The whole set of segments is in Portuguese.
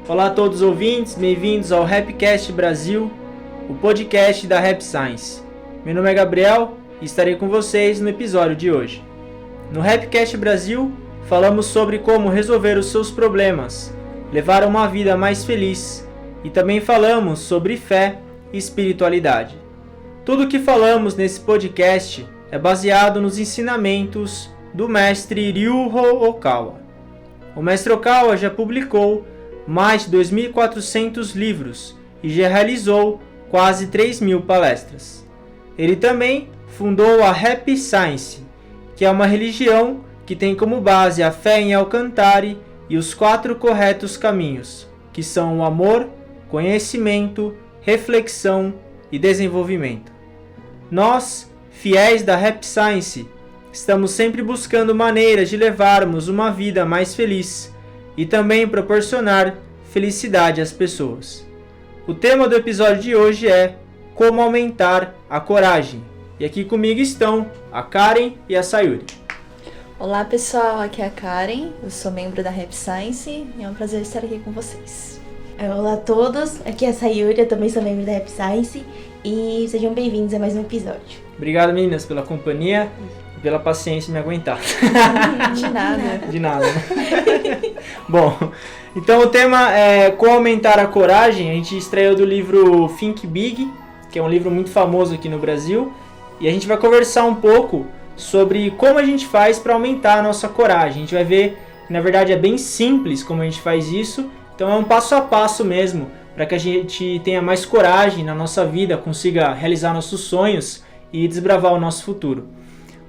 Olá a todos os ouvintes, bem-vindos ao Rapcast Brasil, o podcast da Rap Science. Meu nome é Gabriel e estarei com vocês no episódio de hoje. No Rapcast Brasil, falamos sobre como resolver os seus problemas, levar uma vida mais feliz e também falamos sobre fé e espiritualidade. Tudo o que falamos nesse podcast é baseado nos ensinamentos do mestre Ryuho Okawa. O mestre Okawa já publicou mais de 2.400 livros e já realizou quase 3.000 palestras. Ele também fundou a Rap Science, que é uma religião que tem como base a fé em Alcantari e os 4 corretos caminhos, que são o amor, conhecimento, reflexão e desenvolvimento. Nós, fiéis da Rap Science, estamos sempre buscando maneiras de levarmos uma vida mais feliz e também proporcionar felicidade às pessoas. O tema do episódio de hoje é como aumentar a coragem. E aqui comigo estão a Karen e a Sayuri. Olá pessoal, aqui é a Karen, eu sou membro da Rap Science e é um prazer estar aqui com vocês. Olá a todos, aqui é a Sayuri, eu também sou membro da Rap Science e sejam bem-vindos a mais um episódio. Obrigado, meninas, pela companhia e pela paciência em me aguentar. De nada. De nada. Bom, então o tema é como aumentar a coragem. A gente estreou do livro Think Big, que é um livro muito famoso aqui no Brasil, e a gente vai conversar um pouco sobre como a gente faz para aumentar a nossa coragem. A gente vai ver que na verdade é bem simples como a gente faz isso, então é um passo a passo mesmo, para que a gente tenha mais coragem na nossa vida, consiga realizar nossos sonhos e desbravar o nosso futuro.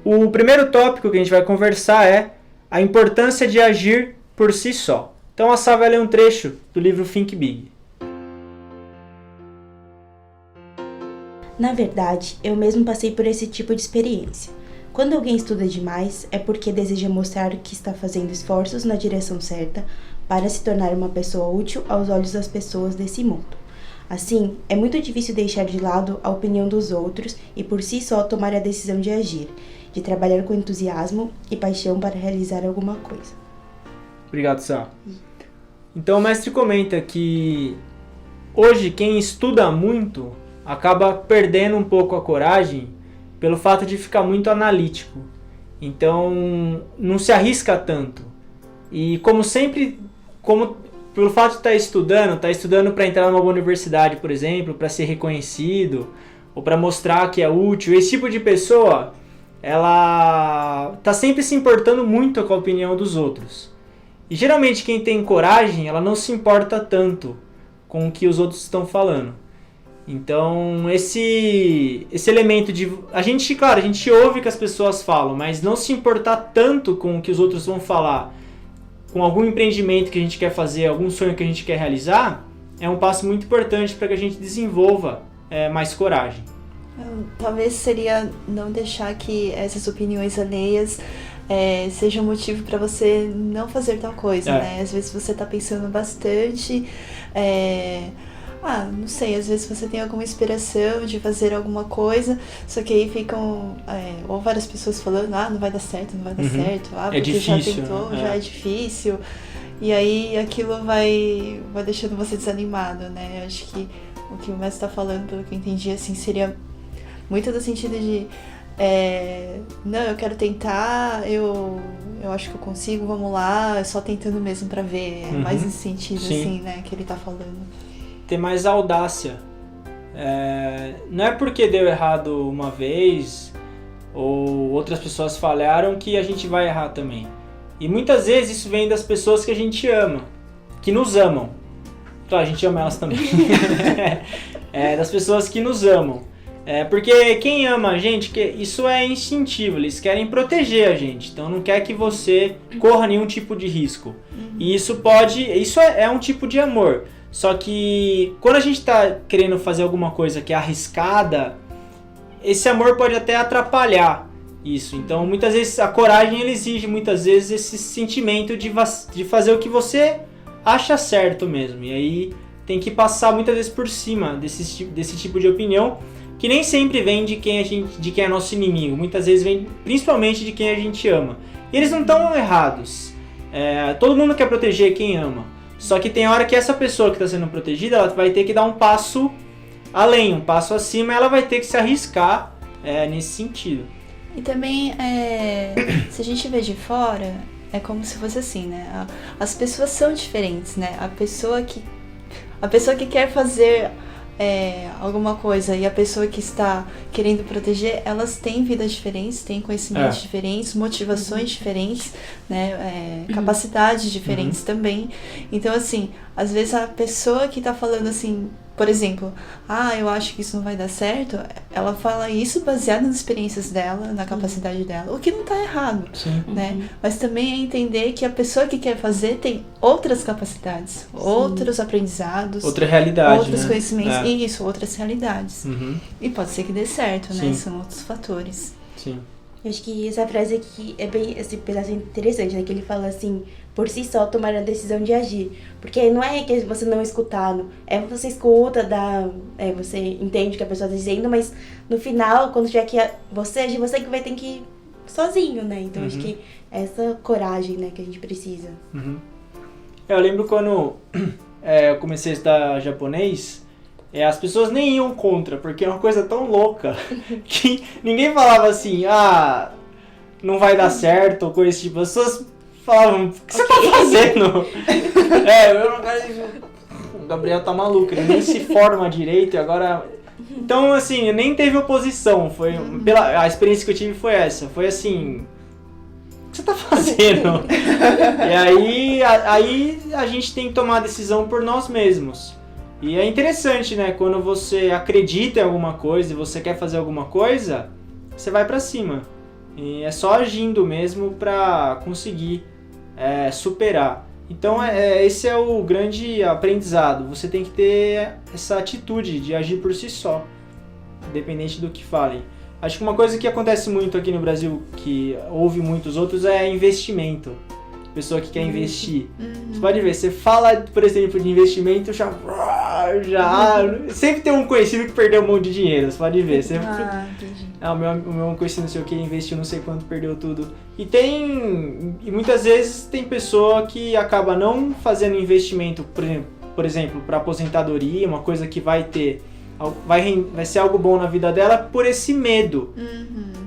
O primeiro tópico que a gente vai conversar é a importância de agir por si só. Então a Sá vai ler um trecho do livro Think Big. Na verdade, eu mesmo passei por esse tipo de experiência. Quando alguém estuda demais, é porque deseja mostrar que está fazendo esforços na direção certa para se tornar uma pessoa útil aos olhos das pessoas desse mundo. Assim, é muito difícil deixar de lado a opinião dos outros e por si só tomar a decisão de agir, de trabalhar com entusiasmo e paixão para realizar alguma coisa. Obrigado, Sá. Então o mestre comenta que hoje quem estuda muito acaba perdendo um pouco a coragem pelo fato de ficar muito analítico. Então não se arrisca tanto. E como sempre, pelo fato de estar estudando para entrar numa boa universidade, por exemplo, para ser reconhecido, ou para mostrar que é útil, esse tipo de pessoa, ela está sempre se importando muito com a opinião dos outros. E geralmente quem tem coragem, ela não se importa tanto com o que os outros estão falando. Então esse elemento de... A gente ouve o que as pessoas falam, mas não se importar tanto com o que os outros vão falar, com algum empreendimento que a gente quer fazer, algum sonho que a gente quer realizar, é um passo muito importante para que a gente desenvolva mais coragem. Talvez seria não deixar que essas opiniões alheias sejam motivo para você não fazer tal coisa, né? Às vezes você está pensando bastante... não sei, às vezes você tem alguma inspiração de fazer alguma coisa, só que aí ficam, ou várias pessoas falando, não vai dar certo, porque difícil, já tentou, já é difícil, e aí aquilo vai deixando você desanimado, né? Eu acho que o que o mestre está falando, pelo que eu entendi, assim, seria muito do sentido de, não, eu quero tentar, eu acho que eu consigo, vamos lá, só tentando mesmo pra ver, mais nesse sentido, Sim. assim, né, que ele tá falando. Ter mais audácia. Não é porque deu errado uma vez ou outras pessoas falharam que a gente vai errar também. E muitas vezes isso vem das pessoas que a gente ama, que nos amam. Claro, a gente ama elas também. Das pessoas que nos amam. Porque quem ama a gente, isso é instintivo, eles querem proteger a gente, então não quer que você corra nenhum tipo de risco. E isso é um tipo de amor. Só que quando a gente está querendo fazer alguma coisa que é arriscada, esse amor pode até atrapalhar isso. Então muitas vezes a coragem ela exige muitas vezes esse sentimento de fazer o que você acha certo mesmo. E aí tem que passar muitas vezes por cima desse tipo de opinião, que nem sempre vem de quem é nosso inimigo. Muitas vezes vem principalmente de quem a gente ama. E eles não estão errados. Todo mundo quer proteger quem ama. Só que tem hora que essa pessoa que está sendo protegida, ela vai ter que dar um passo além, um passo acima, ela vai ter que se arriscar nesse sentido. E também, se a gente vê de fora, é como se fosse assim, né? As pessoas são diferentes, né? A pessoa que quer fazer alguma coisa e a pessoa que está querendo proteger, elas têm vidas diferentes, têm conhecimentos diferentes, motivações diferentes, né? Capacidades diferentes também. Então, assim, às vezes a pessoa que está falando assim, por exemplo, eu acho que isso não vai dar certo, ela fala isso baseado nas experiências dela, na capacidade dela, o que não está errado, né? Mas também é entender que a pessoa que quer fazer tem outras capacidades, outros aprendizados, outra realidade, outros né? conhecimentos, isso, outras realidades. E pode ser que dê certo, né? Sim. São outros fatores. Sim. Eu acho que essa frase aqui é bem, esse pedaço interessante, né? Que ele fala assim, por si só tomar a decisão de agir. Porque não é que você não escutando, você escuta, você entende o que a pessoa está dizendo, mas no final, quando tiver que você agir, você que vai ter que ir sozinho, né? Então acho que essa coragem, né, que a gente precisa. Eu lembro quando eu comecei a estudar japonês, as pessoas nem iam contra, porque é uma coisa tão louca que ninguém falava assim, não vai dar certo, ou coisa tipo. As pessoas falavam, o que você tá fazendo? O Gabriel tá maluco, ele nem se forma direito e agora... Então, assim, nem teve oposição, a experiência que eu tive foi essa, foi assim... O que você tá fazendo? E aí a gente tem que tomar a decisão por nós mesmos. E é interessante, né? Quando você acredita em alguma coisa e você quer fazer alguma coisa, você vai pra cima. E é só agindo mesmo pra conseguir superar. Então esse é o grande aprendizado. Você tem que ter essa atitude de agir por si só, independente do que falem. Acho que uma coisa que acontece muito aqui no Brasil, que houve muitos outros, é investimento. Pessoa que quer investir. Você pode ver, você fala, por exemplo, de investimento, já sempre tem um conhecido que perdeu um monte de dinheiro, você pode ver. Entendi. O meu conhecido não sei o que, investiu não sei quanto, perdeu tudo. E muitas vezes tem pessoa que acaba não fazendo investimento, por exemplo, para aposentadoria, uma coisa que vai ser algo bom na vida dela por esse medo.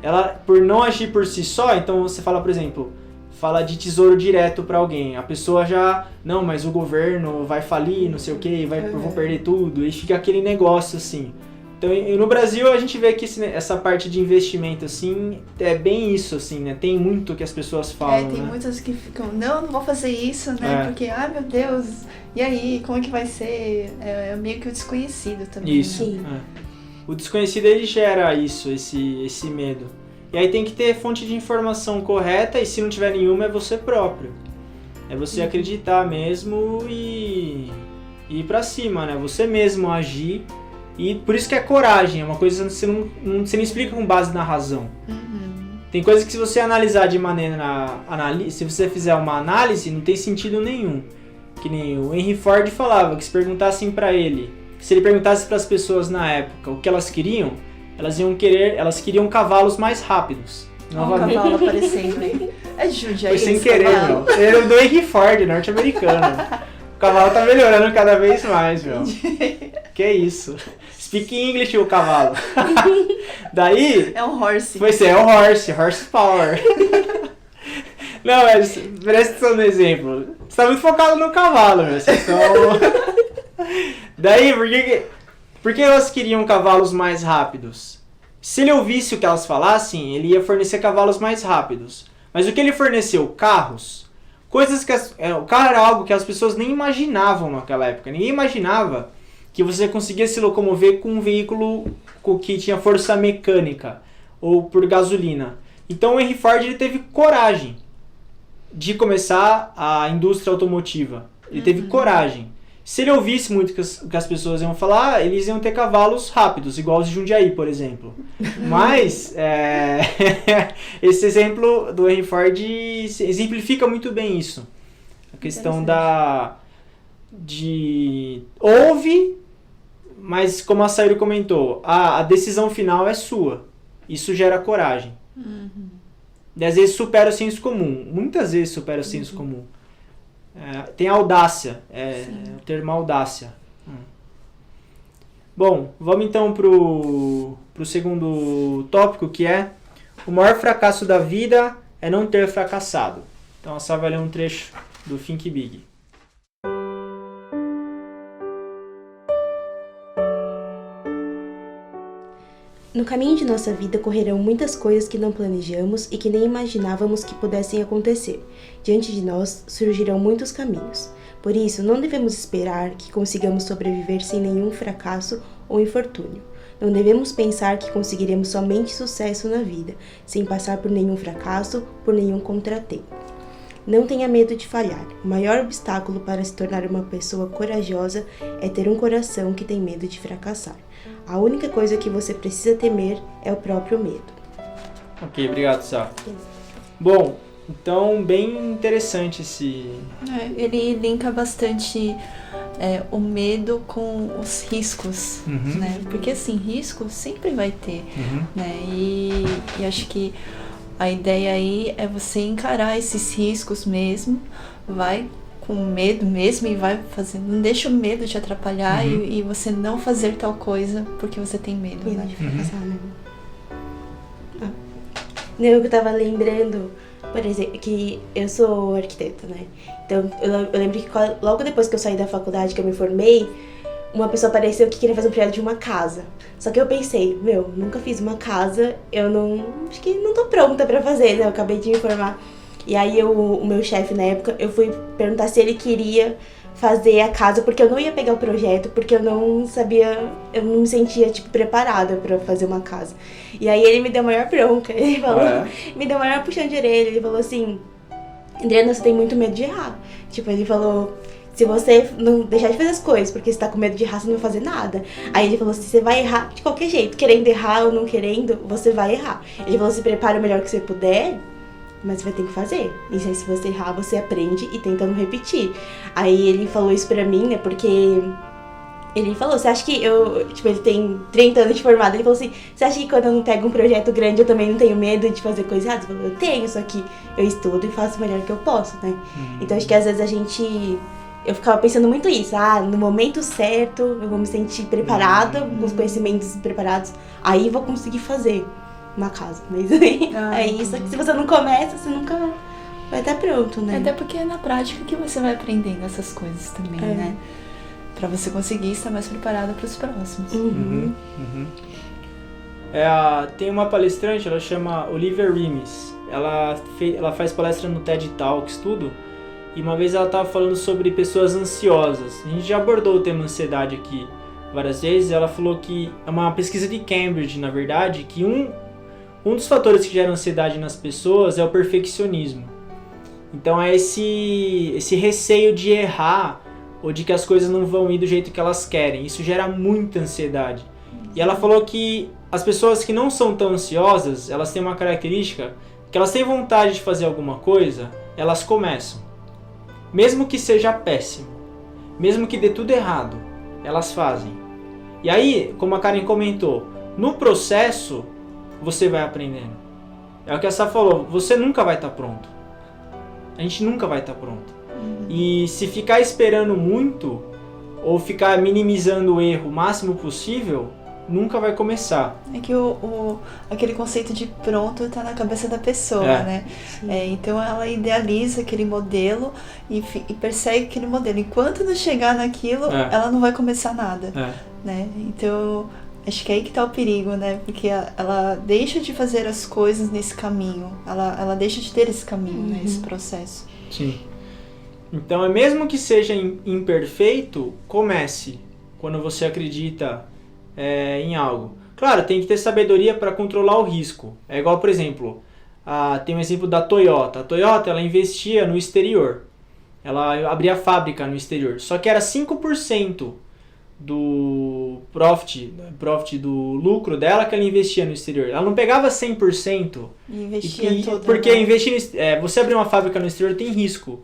Ela, por não agir por si só, então você fala, por exemplo, fala de tesouro direto pra alguém. A pessoa já, não, mas o governo vai falir, não sei o que, eu vou perder tudo. E fica aquele negócio assim. Então, no Brasil, a gente vê que essa parte de investimento, assim, é bem isso, assim, né? Tem muito que as pessoas falam, tem né? muitas que ficam, não vou fazer isso, né? Porque, meu Deus, e aí, como é que vai ser? É meio que o desconhecido também, Isso, né? O desconhecido, ele gera isso, esse medo. E aí tem que ter fonte de informação correta, e se não tiver nenhuma, é você próprio. É você acreditar mesmo e ir pra cima, né? Você mesmo agir. E por isso que é coragem, é uma coisa que você não explica com base na razão. Tem coisas que se você analisar de maneira... Se você fizer uma análise, não tem sentido nenhum. Que nem o Henry Ford falava, que se perguntassem pra ele, se ele perguntasse pras pessoas na época o que elas queriam, elas queriam cavalos mais rápidos. Olha o cavalo aparecendo aí. É judiaí. Foi sem querer, meu. Ele é do Henry Ford, norte-americano. O cavalo tá melhorando cada vez mais, meu. Que isso. Speak English, o cavalo. Daí... É um horse. É um horsepower. Não, mas presta atenção no exemplo. Você tá muito focado no cavalo, meu. Daí, por que elas queriam cavalos mais rápidos? Se ele ouvisse o que elas falassem, ele ia fornecer cavalos mais rápidos. Mas o que ele forneceu? Carros. Coisas que... o carro era algo que as pessoas nem imaginavam naquela época. Ninguém imaginava que você conseguia se locomover com um veículo que tinha força mecânica ou por gasolina. Então o Henry Ford ele teve coragem de começar a indústria automotiva. Ele teve coragem. Se ele ouvisse muito o que as pessoas iam falar, eles iam ter cavalos rápidos, igual os de Jundiaí, por exemplo. Mas esse exemplo do Henry Ford exemplifica muito bem isso. A questão ouve, mas como a Sayuri comentou, a decisão final é sua. Isso gera coragem. E às vezes supera o senso comum. Muitas vezes supera o senso comum. Tem audácia, o termo audácia. Bom, vamos então pro segundo tópico, que é: o maior fracasso da vida é não ter fracassado. Então a Sá vai ler um trecho do Think Big. No caminho de nossa vida ocorrerão muitas coisas que não planejamos e que nem imaginávamos que pudessem acontecer. Diante de nós surgirão muitos caminhos. Por isso, não devemos esperar que consigamos sobreviver sem nenhum fracasso ou infortúnio. Não devemos pensar que conseguiremos somente sucesso na vida, sem passar por nenhum fracasso, por nenhum contratempo. Não tenha medo de falhar. O maior obstáculo para se tornar uma pessoa corajosa é ter um coração que tem medo de fracassar. A única coisa que você precisa temer é o próprio medo. Ok, obrigado, Sá. Bom, então bem interessante esse... Ele linka bastante o medo com os riscos, né? Porque assim, risco sempre vai ter, né? E acho que a ideia aí é você encarar esses riscos mesmo, vai com medo mesmo e vai fazendo, não deixa o medo te atrapalhar e você não fazer tal coisa porque você tem medo, né? De fracassar, né? Eu tava lembrando, por exemplo, que eu sou arquiteta, né? Então, eu lembro que logo depois que eu saí da faculdade, que eu me formei, uma pessoa apareceu que queria fazer um projeto de uma casa. Só que eu pensei, nunca fiz uma casa, acho que não tô pronta pra fazer, né? Eu acabei de me formar. E aí o meu chefe na época, eu fui perguntar se ele queria fazer a casa, porque eu não ia pegar o projeto, porque eu não sabia, eu não me sentia, preparada pra fazer uma casa. E aí ele me deu a maior bronca, ele falou, me deu a maior puxão de orelha, ele falou assim: Adriana, você tem muito medo de errar. Ele falou: se você não deixar de fazer as coisas porque você tá com medo de errar, você não vai fazer nada. Aí ele falou assim: você vai errar de qualquer jeito, querendo errar ou não querendo, você vai errar. Ele falou: se prepara o melhor que você puder, mas você vai ter que fazer. E aí, se você errar, você aprende e tenta não repetir. Aí ele falou isso pra mim, né, porque ele falou: você acha que ele tem 30 anos de formado, ele falou assim: você acha que quando eu não pego um projeto grande eu também não tenho medo de fazer coisa errada? Eu falei: eu tenho, só que eu estudo e faço o melhor que eu posso, né? Então acho que às vezes eu ficava pensando muito isso, no momento certo eu vou me sentir preparada, com os conhecimentos preparados, aí vou conseguir fazer uma casa. Mas aí só que se você não começa, você nunca vai estar pronto, né? Até porque é na prática que você vai aprendendo essas coisas também, né? Pra você conseguir estar mais preparada para os próximos. Tem uma palestrante, ela chama Olivia Rimes. Ela faz palestra no TED Talks, tudo. E uma vez ela estava falando sobre pessoas ansiosas. A gente já abordou o tema ansiedade aqui várias vezes. Ela falou que é uma pesquisa de Cambridge, na verdade, que um dos fatores que gera ansiedade nas pessoas é o perfeccionismo. Então é esse receio de errar ou de que as coisas não vão ir do jeito que elas querem. Isso gera muita ansiedade. E ela falou que as pessoas que não são tão ansiosas, elas têm uma característica que elas têm vontade de fazer alguma coisa, elas começam. Mesmo que seja péssimo, mesmo que dê tudo errado, elas fazem. E aí, como a Karen comentou, no processo você vai aprendendo. É o que a Sá falou, você nunca vai estar pronto. A gente nunca vai estar pronto. E se ficar esperando muito, ou ficar minimizando o erro o máximo possível, nunca vai começar. É que aquele conceito de pronto tá na cabeça da pessoa, né? Então ela idealiza aquele modelo e persegue aquele modelo. Enquanto não chegar naquilo, ela não vai começar nada, né? Então acho que é aí que tá o perigo, né? Porque ela deixa de fazer as coisas nesse caminho. Ela deixa de ter esse caminho, né? Esse processo. Sim. Então, mesmo que seja imperfeito, comece quando você acredita em algo. Claro, tem que ter sabedoria para controlar o risco. É igual, por exemplo, tem um exemplo da Toyota. A Toyota, ela investia no exterior. Ela abria fábrica no exterior. Só que era 5% do profit do lucro dela que ela investia no exterior. Ela não pegava 100%. E investia tudo. Porque você abrir uma fábrica no exterior tem risco.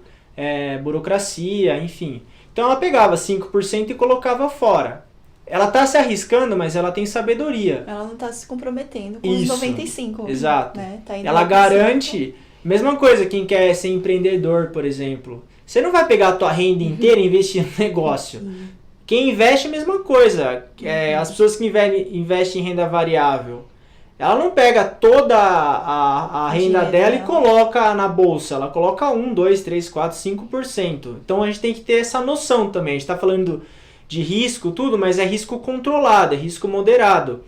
Burocracia, enfim. Então ela pegava 5% e colocava fora. Ela está se arriscando, mas ela tem sabedoria. Ela não está se comprometendo com os 95%. Exato. Né? Tá indo ela garante... Mesma coisa, quem quer ser empreendedor, por exemplo. Você não vai pegar a tua renda inteira e investir no negócio. Quem investe é a mesma coisa. As pessoas que investem em renda variável, ela não pega toda a renda dela e coloca na bolsa. Ela coloca 1, 2, 3, 4, 5%. Então a gente tem que ter essa noção também. A gente está falando de risco, tudo, mas é risco controlado, é risco moderado.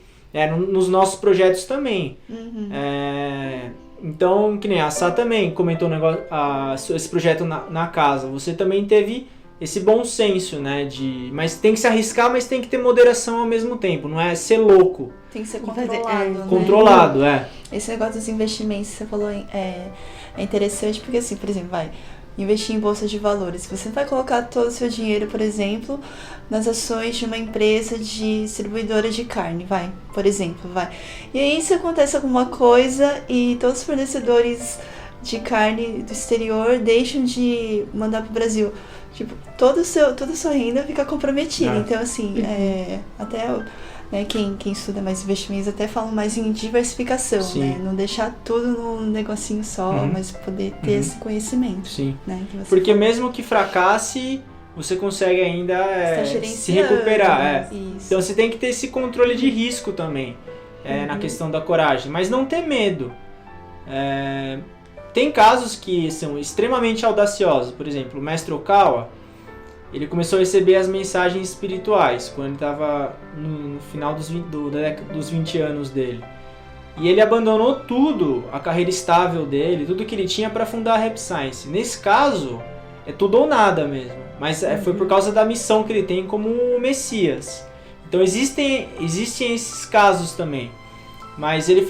Nos nossos projetos também. Então, que nem a Sá também comentou esse projeto na casa. Você também teve esse bom senso, né? Mas tem que se arriscar, mas tem que ter moderação ao mesmo tempo. Não é ser louco. Tem que ser controlado, né? Controlado, Esse negócio dos investimentos que você falou é interessante, porque assim, por exemplo, investir em bolsa de valores. Você vai colocar todo o seu dinheiro, por exemplo, nas ações de uma empresa distribuidora de carne, por exemplo. E aí, se acontece alguma coisa e todos os fornecedores de carne do exterior deixam de mandar para o Brasil, tipo, toda a sua renda fica comprometida. Então, assim, até... quem estuda mais investimentos até fala mais em diversificação, né? Não deixar tudo num negocinho só, mas poder ter esse conhecimento. Sim. Né? Porque mesmo que fracasse, você consegue ainda se recuperar. Então você tem que ter esse controle de risco também, na questão da coragem, mas não ter medo. Tem casos que são extremamente audaciosos. Por exemplo, o mestre Okawa, ele começou a receber as mensagens espirituais quando ele estava no final dos 20 anos dele. E ele abandonou tudo, a carreira estável dele, tudo que ele tinha para fundar a Rap Science. Nesse caso, é tudo ou nada mesmo. Mas foi por causa da missão que ele tem como Messias. Então existem esses casos também. Mas ele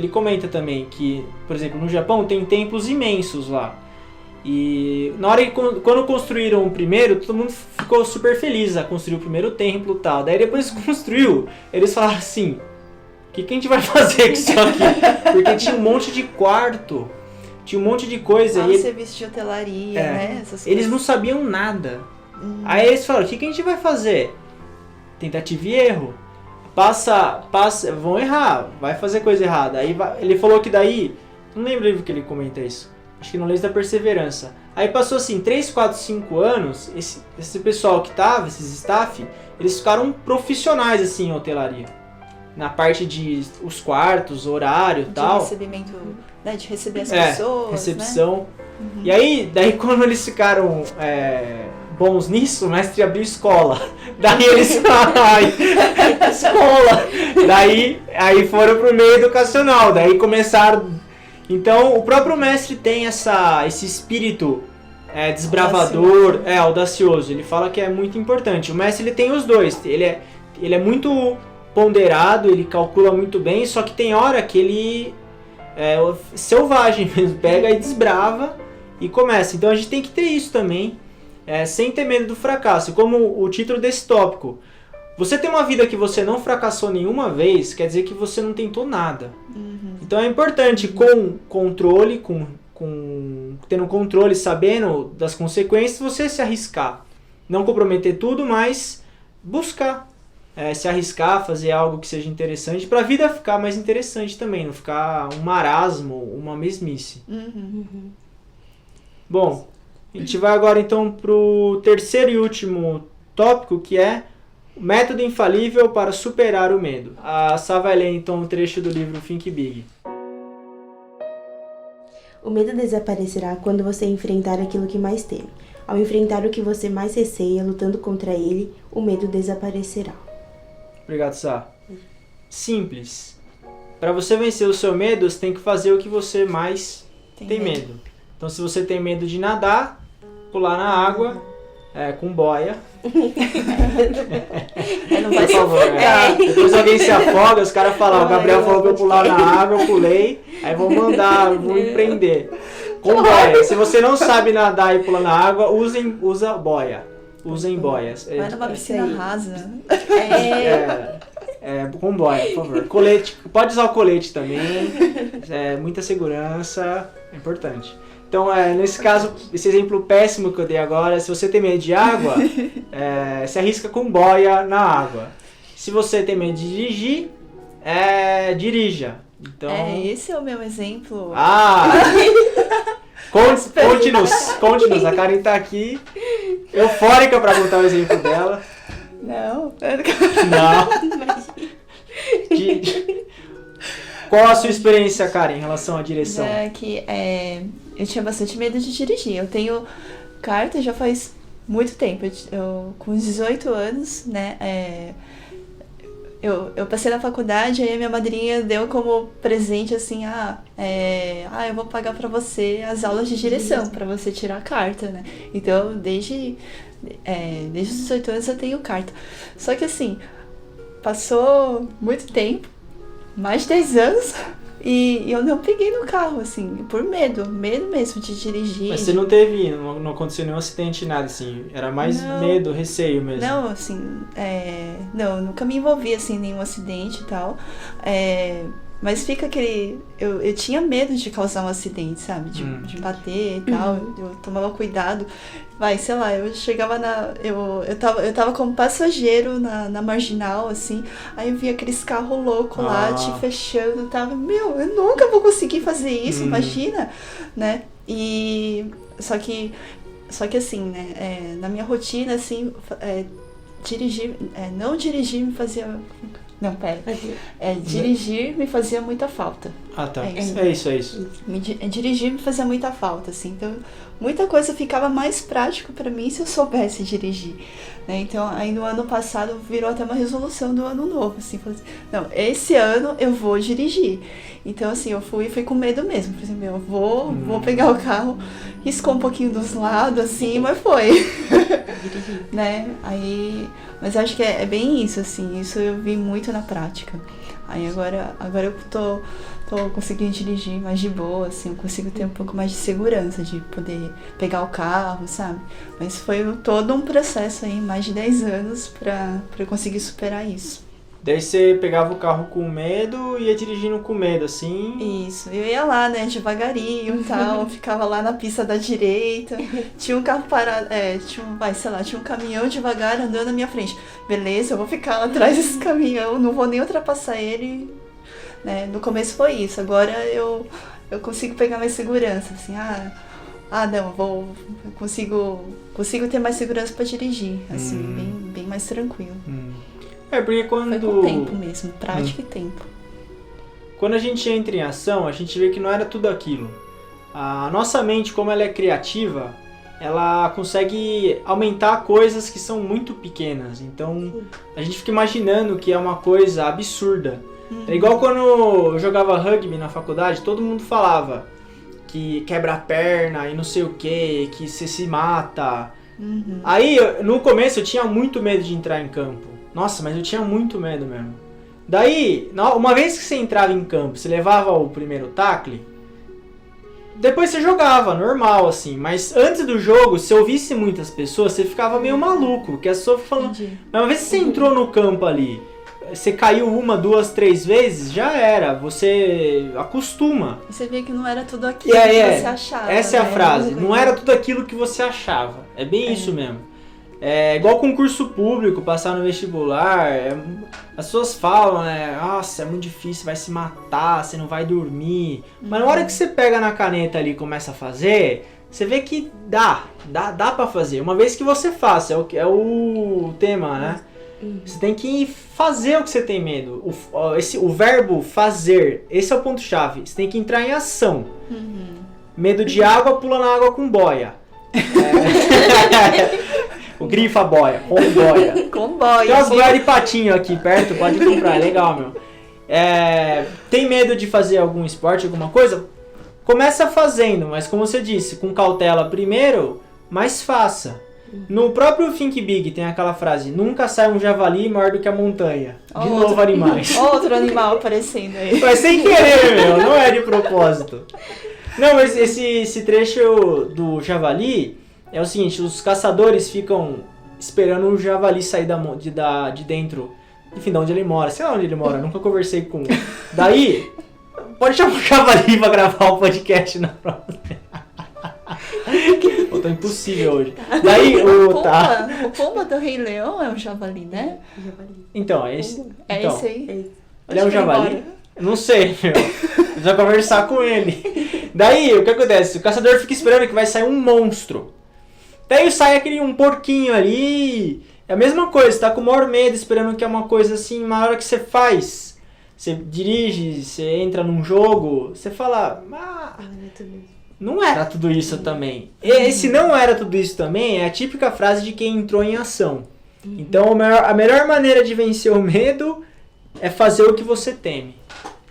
comenta também que, por exemplo, no Japão tem templos imensos lá. E na hora quando construíram o primeiro, todo mundo ficou super feliz a construir o primeiro templo e tal. Daí depois que construiu, eles falaram assim: o que a gente vai fazer com isso aqui? Porque tinha um monte de quarto, tinha um monte de coisa. Serviço de hotelaria, né? Essas eles não sabiam nada. Aí eles falaram: o que a gente vai fazer? Tentativa e erro. Vão errar, vai fazer coisa errada. Aí ele falou que daí, não lembro o livro que ele comenta isso. Acho que no Leis da Perseverança. Aí passou assim, 3, 4, 5 anos, esse pessoal que tava, esses staff, eles ficaram profissionais assim em hotelaria. Na parte de os quartos, horário e tal. De recebimento, né? De receber as pessoas, recepção. Né? E aí, daí quando eles ficaram bons nisso, o mestre abriu escola. Daí eles escola! Aí foram pro meio educacional, daí começaram... Então, o próprio mestre tem esse espírito desbravador, audacioso. Ele fala que é muito importante. O mestre ele tem os dois. Ele é muito ponderado, ele calcula muito bem, só que tem hora que ele é selvagem mesmo. Pega e desbrava e começa. Então, a gente tem que ter isso também, sem ter medo do fracasso. Como o título desse tópico. Você tem uma vida que você não fracassou nenhuma vez, quer dizer que você não tentou nada. Então é importante, com controle, tendo controle, sabendo das consequências, você se arriscar. Não comprometer tudo, mas buscar. Se arriscar, fazer algo que seja interessante, para a vida ficar mais interessante também, não ficar um marasmo, uma mesmice. Bom, a gente vai agora então para o terceiro e último tópico, que é o método infalível para superar o medo. A Sá vai ler então um trecho do livro Think Big. O medo desaparecerá quando você enfrentar aquilo que mais teme. Ao enfrentar o que você mais receia, lutando contra ele, o medo desaparecerá. Obrigado, Sá. Simples. Para você vencer o seu medo, você tem que fazer o que você mais tem medo. Então, se você tem medo de nadar, pular na água, com boia. Não vai por favor, depois alguém se afoga, os caras falam: o Gabriel falou pra eu pular na água, eu pulei, aí vou empreender. Com boia. Se você não sabe nadar e pular na água, usa boia. Usem boias. Vai numa piscina rasa. Com boia, por favor. Colete, pode usar o colete também. Muita segurança, é importante. Então, nesse caso, esse exemplo péssimo que eu dei agora, se você tem medo de água, se arrisca com boia na água. Se você tem medo de dirigir, dirija. Então... esse é o meu exemplo. Conte-nos. A Karen tá aqui, eufórica pra contar o exemplo dela. Não. Qual a sua experiência, Karen, em relação à direção? Eu tinha bastante medo de dirigir. Eu tenho carta já faz muito tempo. Eu com 18 anos, né? Eu passei na faculdade, aí a minha madrinha deu como presente assim, eu vou pagar pra você as aulas de direção, pra você tirar a carta, né? Então, desde os 18 anos eu tenho carta. Só que assim, passou muito tempo, mais de 10 anos, e eu não peguei no carro, assim, por medo mesmo de dirigir. Mas você não aconteceu nenhum acidente, nada assim, era mais medo, receio mesmo? Não, assim, nunca me envolvi, assim, em nenhum acidente e tal, mas fica aquele... Eu tinha medo de causar um acidente, sabe, de bater e tal, eu tomava cuidado. Sei lá, eu chegava eu tava como passageiro na marginal, assim, aí eu via aqueles carros loucos lá, te fechando, tava, eu nunca vou conseguir fazer isso, imagina, né? Só que assim, né, na minha rotina, assim, não dirigir me fazia... Não, pera. Dirigir me fazia muita falta. Ah, tá. É isso. Dirigir me fazia muita falta, assim. Então, muita coisa ficava mais prático pra mim se eu soubesse dirigir, né? Então, aí no ano passado virou até uma resolução do ano novo, assim. Falei assim, não, esse ano eu vou dirigir. Então, assim, eu fui com medo mesmo. Falei assim, eu vou pegar o carro, riscou um pouquinho dos lados, assim, mas foi. Né? Mas acho que é bem isso, assim, isso eu vi muito na prática. Aí agora eu tô conseguindo dirigir mais de boa, assim, eu consigo ter um pouco mais de segurança de poder pegar o carro, sabe? Mas foi todo um processo aí, mais de 10 anos pra eu conseguir superar isso. Daí você pegava o carro com medo e ia dirigindo com medo, assim? Isso, eu ia lá, né, devagarinho e tal, ficava lá na pista da direita, tinha um carro parado, tinha um caminhão devagar andando na minha frente. Beleza, eu vou ficar lá atrás desse caminhão, não vou nem ultrapassar ele, né, no começo foi isso, agora eu consigo pegar mais segurança, assim, eu consigo ter mais segurança pra dirigir, assim, bem mais tranquilo. Porque quando... Foi com tempo mesmo, prática e tempo. Quando a gente entra em ação, a gente vê que não era tudo aquilo. A nossa mente, como ela é criativa, ela consegue aumentar coisas que são muito pequenas. Então, a gente fica imaginando que é uma coisa absurda. É igual quando eu jogava rugby na faculdade, todo mundo falava que quebra a perna e não sei o que você se mata. Aí, no começo, eu tinha muito medo de entrar em campo. Nossa, mas eu tinha muito medo mesmo. Daí, uma vez que você entrava em campo, você levava o primeiro tackle, depois você jogava, normal, assim. Mas antes do jogo, se ouvisse muitas pessoas, você ficava meio maluco. Porque as pessoas falando... Mas uma vez que você entrou no campo ali, você caiu 1, 2, 3 vezes, já era. Você acostuma. Você vê que não era tudo aquilo que você achava. Essa é a frase. Não era tudo aquilo que você achava. É bem isso mesmo. É igual concurso público, passar no vestibular, as pessoas falam, né, nossa, é muito difícil, vai se matar, você não vai dormir. Mas na hora que você pega na caneta ali e começa a fazer, você vê que dá pra fazer. Uma vez que você faça, é o tema, né? Você tem que fazer o que você tem medo. O verbo fazer, esse é o ponto-chave. Você tem que entrar em ação. Medo de água, pula na água com boia. O grifa boia, com boia. Com boia. Tem umas boias de patinho aqui perto, pode comprar, é legal, meu. Tem medo de fazer algum esporte, alguma coisa? Começa fazendo, mas como você disse, com cautela primeiro, mas faça. No próprio Think Big tem aquela frase, nunca sai um javali maior do que a montanha. De novo, animais. Outro animal aparecendo aí. Mas sem querer, não é de propósito. Não, mas esse trecho do javali... É o seguinte, os caçadores ficam esperando o javali sair de dentro, enfim, de onde ele mora. Sei lá onde ele mora, nunca conversei com... Daí, pode chamar o javali pra gravar o podcast na próxima. Tô impossível hoje. Daí, o pomba do Rei Leão é um javali, né? Então, é esse. Esse aí? Ele é um javali? Não sei, meu. Precisa conversar com ele. Daí, o que acontece? O caçador fica esperando que vai sair um monstro. Daí sai um porquinho ali. É a mesma coisa, você tá com o maior medo, esperando que é uma coisa assim, na hora que você faz. Você dirige, você entra num jogo, você fala... não era tudo isso também. Esse não era tudo isso também é a típica frase de quem entrou em ação. Então a melhor maneira de vencer o medo é fazer o que você teme.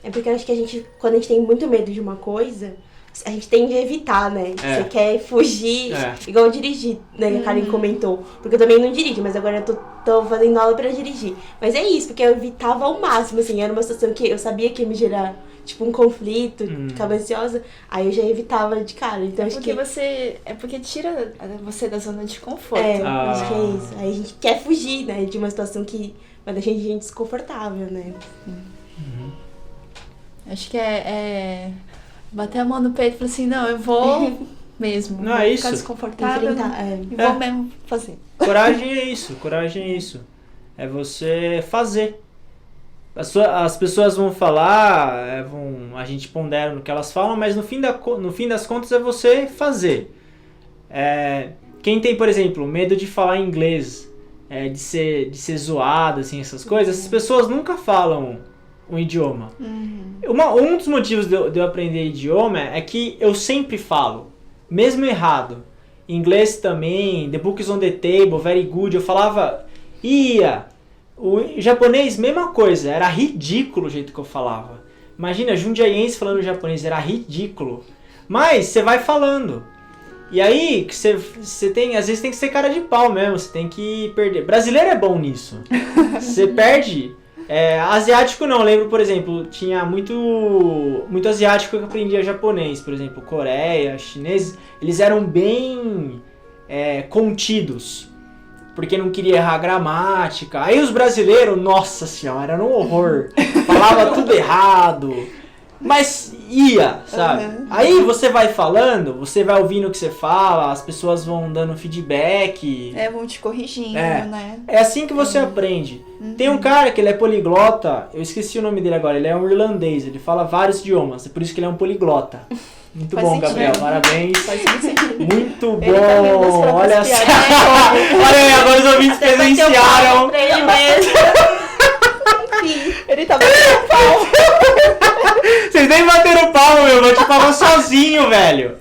É porque eu acho que quando a gente tem muito medo de uma coisa, a gente tende a evitar, né? Você quer fugir, igual dirigir, né? Que a Karen comentou. Porque eu também não dirijo, mas agora eu tô fazendo aula pra dirigir. Mas é isso, porque eu evitava ao máximo, assim. Era uma situação que eu sabia que ia me gerar, tipo, um conflito, ficava ansiosa. Aí eu já evitava de cara. Então acho que... É porque tira você da zona de conforto. Acho que é isso. Aí a gente quer fugir, né? De uma situação que vai deixar a gente desconfortável, né? Acho que é bater a mão no peito e falar assim, não, eu vou mesmo. Não, é isso. Ficar desconfortável e vou mesmo fazer. Coragem é isso. É você fazer. As pessoas vão falar, a gente pondera no que elas falam, mas no fim das contas é você fazer. Quem tem, por exemplo, medo de falar inglês, de ser zoado, assim, essas coisas, essas pessoas nunca falam um idioma. Um dos motivos de eu aprender idioma é que eu sempre falo, mesmo errado. Em inglês também, the book is on the table, very good, eu falava, o japonês, mesma coisa, era ridículo o jeito que eu falava. Imagina, jundiaiense falando japonês, era ridículo. Mas você vai falando. E aí, você tem, às vezes tem que ser cara de pau mesmo, você tem que perder. Brasileiro é bom nisso. Você perde... asiático não, lembro, por exemplo, tinha muito asiático que aprendia japonês, por exemplo, Coreia, chineses, eles eram bem contidos, porque não queria errar a gramática. Aí os brasileiros, nossa senhora, era um horror, falava tudo errado, mas ia, sabe? Aí você vai falando, você vai ouvindo o que você fala, as pessoas vão dando feedback. Vão te corrigindo, né? É assim que você aprende. Tem um cara que ele é poliglota, eu esqueci o nome dele agora, ele é um irlandês, ele fala vários idiomas, é por isso que ele é um poliglota. Muito Faz bom, sentido. Gabriel, parabéns. Faz muito sentido. Muito Ele tá rindo das bom, próprias olha só. piadas. Olha aí, agora os ouvintes presenciaram. Pra ele mesmo. Ele tá batendo palma. Vocês nem bateram palma, meu, eu te falo sozinho, velho.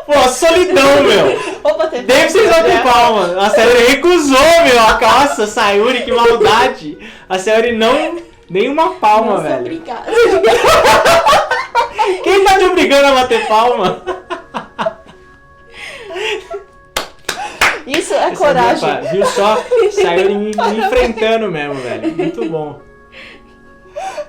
Pô, solidão, meu. Vou bater palma. Nem precisa bater palma. A Sayuri recusou, meu. Nossa, Sayuri, que maldade. A Sayuri não... Nenhuma palma, Nossa, velho. obrigada. Quem tá te obrigando a bater palma? Isso é coragem. Viu só? Sayuri me enfrentando mesmo, velho. Muito bom.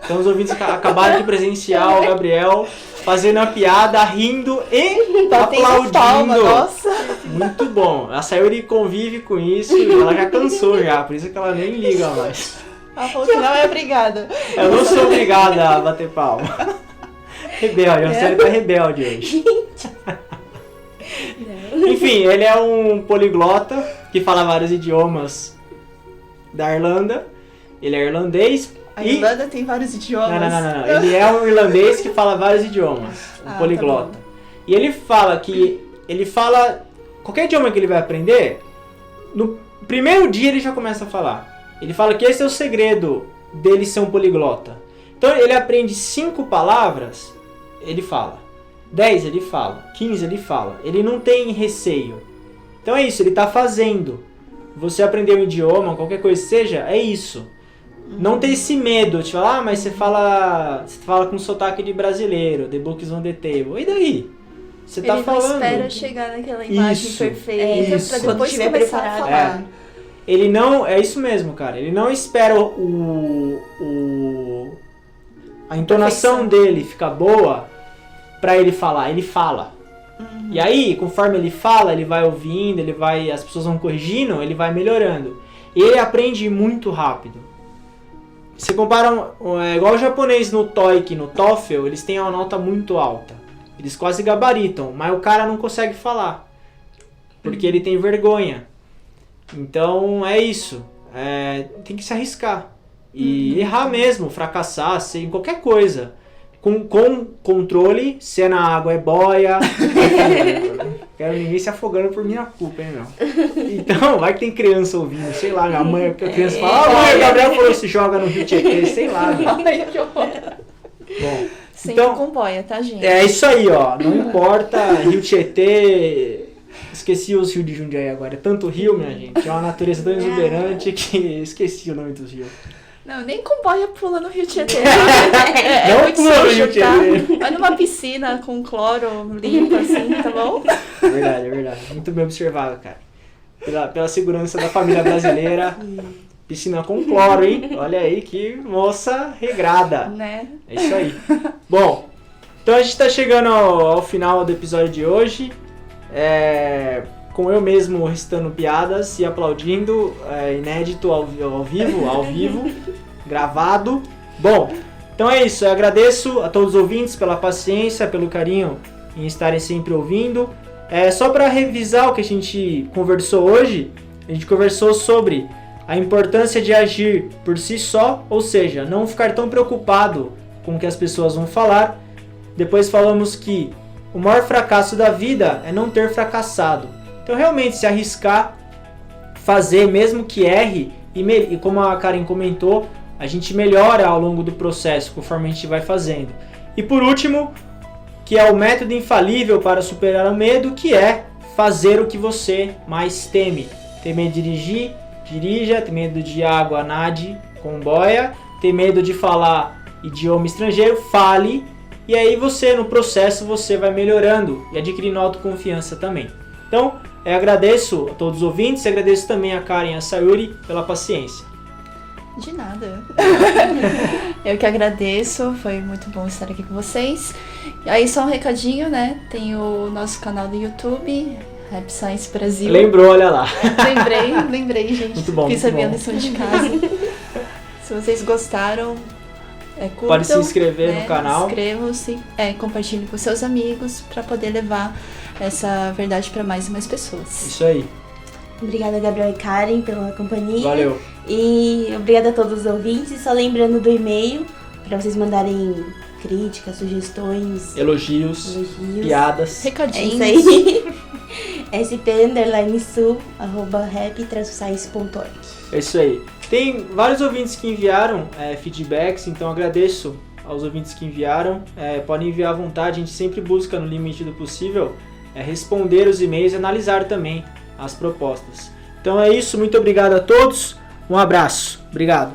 Então os ouvintes acabaram de presenciar o Gabriel fazendo a piada, rindo e Batendo aplaudindo. palma, nossa. Muito bom. A Sayuri convive com isso e ela já cansou já, por isso que ela nem liga mais. Ela falou que não é obrigada. Eu não sou obrigada a bater palma. Rebelde, a Sayuri tá rebelde hoje. Enfim, ele é um poliglota que fala vários idiomas da Irlanda. Ele é irlandês. A Irlanda tem vários idiomas. Não. Ele é um irlandês que fala vários idiomas. Um poliglota. Tá, e ele fala que... Ele fala... Qualquer idioma que ele vai aprender, no primeiro dia ele já começa a falar. Ele fala que esse é o segredo dele ser um poliglota. Então ele aprende 5 palavras, ele fala. 10 ele fala. 15 ele fala. Ele não tem receio. Então é isso, ele está fazendo. Você aprender um idioma, qualquer coisa que seja, é isso. Não ter esse medo de falar, mas você fala com sotaque de brasileiro, the book is on the table. E daí? Você tá falando. Ele não espera chegar naquela imagem Isso, perfeita isso. pra depois Quando começar estiver a falar. Ele não... É isso mesmo, cara. Ele não espera a entonação dele ficar boa pra ele falar. Ele fala. E aí, conforme ele fala, ele vai ouvindo, as pessoas vão corrigindo, ele vai melhorando. E ele aprende muito rápido. Você compara, igual o japonês no TOEIC, no TOEFL, eles têm uma nota muito alta. Eles quase gabaritam, mas o cara não consegue falar. Porque ele tem vergonha. Então é isso. Tem que se arriscar. E errar mesmo, fracassar, em qualquer coisa. com controle, se é na água é boia. Quero ninguém se afogando por minha culpa, hein, meu? Então, vai que tem criança ouvindo, sei lá, minha mãe, porque a criança fala, mãe, o Gabriel falou se joga no Rio Tietê, sei lá, meu. Ai, que horror. Bom, Sempre então, com boia, tá, gente? é isso aí, ó, não importa, Rio Tietê, esqueci os rios de Jundiaí agora, é tanto rio, minha gente, é uma natureza tão exuberante que esqueci o nome dos rios. Não, nem com boia pula no Rio Tietê. Não muito pula no sujo, Rio tá? Tietê. Vai numa piscina com cloro limpo, assim, tá bom? É verdade. Muito bem observado, cara. Pela segurança da família brasileira. Piscina com cloro, hein? Olha aí que moça regrada. Né? É isso aí. Bom, então a gente tá chegando ao final do episódio de hoje. Com eu mesmo recitando piadas e aplaudindo. Inédito ao vivo, gravado. Bom, então é isso. Eu agradeço a todos os ouvintes pela paciência, pelo carinho em estarem sempre ouvindo. Só para revisar o que a gente conversou hoje, a gente conversou sobre a importância de agir por si só, ou seja, não ficar tão preocupado com o que as pessoas vão falar. Depois falamos que o maior fracasso da vida é não ter fracassado. Então realmente se arriscar, fazer mesmo que erre, e como a Karen comentou, a gente melhora ao longo do processo, conforme a gente vai fazendo. E por último, que é o método infalível para superar o medo, que é fazer o que você mais teme. Tem medo de dirigir? Dirija. Tem medo de água? Nade com boia. Tem medo de falar idioma estrangeiro? Fale. E aí você, no processo, você vai melhorando e adquirindo autoconfiança também. Então, eu agradeço a todos os ouvintes e agradeço também a Karen e a Sayuri pela paciência. De nada. Eu que agradeço, foi muito bom estar aqui com vocês. E aí só um recadinho, né? Tem o nosso canal do YouTube, Rap Science Brasil. Lembrou, olha lá. Lembrei, gente. Muito bom, Fiz muito a minha bom. lição de casa. Se vocês gostaram, curtam. Pode se inscrever no canal. Inscrevam-se, compartilhem com seus amigos para poder levar essa verdade para mais e mais pessoas. Isso aí. Obrigada, Gabriel e Karen, pela companhia. Valeu. E obrigada a todos os ouvintes. Só lembrando do e-mail, para vocês mandarem críticas, sugestões, Elogios. Piadas. É Recadinhos. isso aí. sp_sul@rap-science.org. É isso aí. Tem vários ouvintes que enviaram feedbacks, então agradeço aos ouvintes que enviaram. Podem enviar à vontade, a gente sempre busca, no limite do possível, responder os e-mails e analisar também as propostas. Então é isso, muito obrigado a todos, um abraço, obrigado.